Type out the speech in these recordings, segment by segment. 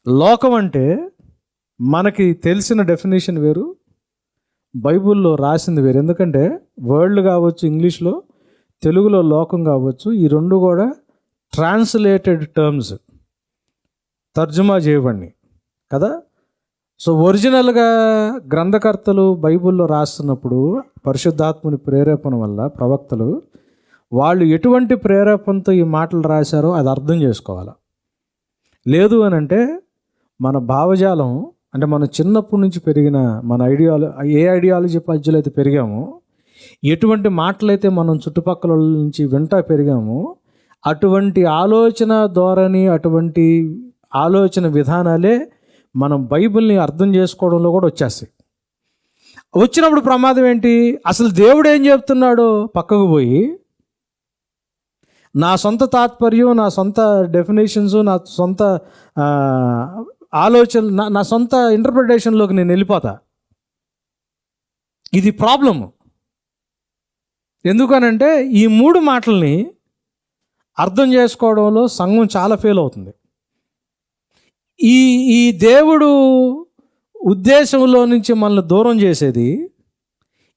లోకం అంటే మనకి తెలిసిన డెఫినేషన్ వేరు, బైబిల్లో రాసింది వేరు. ఎందుకంటే వరల్డ్ కావచ్చు, ఇంగ్లీష్లో, తెలుగులో లోకం కావచ్చు, ఈ రెండు కూడా ట్రాన్స్లేటెడ్ టర్మ్స్, తర్జుమా చేయబడి కదా. సో ఒరిజినల్గా గ్రంథకర్తలు బైబిల్లో రాస్తున్నప్పుడు పరిశుద్ధాత్ముని ప్రేరేపణ వల్ల ప్రవక్తలు వాళ్ళు ఎటువంటి ప్రేరేపణతో ఈ మాటలు రాశారో అది అర్థం చేసుకోవాలి. లేదు అని అంటే మన భావజాలం, అంటే మన చిన్నప్పటి నుంచి పెరిగిన మన ఏ ఐడియాలజీ పద్యలు అయితే పెరిగామో, ఎటువంటి మాటలైతే మనం చుట్టుపక్కల నుంచి వింటా పెరిగామో, అటువంటి ఆలోచన ధోరణి, అటువంటి ఆలోచన విధానాలే మనం బైబిల్ని అర్థం చేసుకోవడంలో కూడా వచ్చేస్తాయి. వచ్చినప్పుడు ప్రమాదం ఏంటి? అసలు దేవుడు ఏం చెప్తున్నాడో పక్కకు పోయి నా సొంత తాత్పర్యం, నా సొంత డెఫినేషన్స్, నా సొంత ఆలోచన, నా సొంత ఇంటర్ప్రిటేషన్లోకి నేను వెళ్ళిపోతా. ఇది ప్రాబ్లము. ఎందుకనంటే ఈ మూడు మాటల్ని అర్థం చేసుకోవడంలో సంఘం చాలా ఫెయిల్ అవుతుంది. ఈ దేవుడు ఉద్దేశంలో నుంచి మనల్ని దూరం చేసేది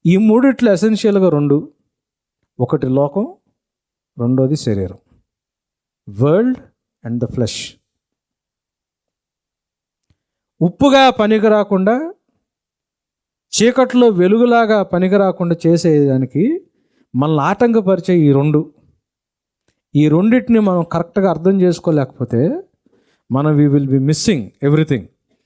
ఈ మూడిట్లో ఎసెన్షియల్గా రెండు. ఒకటి లోకం, రెండోది శరీరం, వరల్డ్ అండ్ ద ఫ్లెష్. ఉప్పుగా పనికి రాకుండా, చీకట్లో వెలుగులాగా పనికి రాకుండా చేసేదానికి మనల్ని ఆటంకపరిచే ఈ రెండింటిని మనం కరెక్ట్గా అర్థం చేసుకోలేకపోతే we will be missing everything.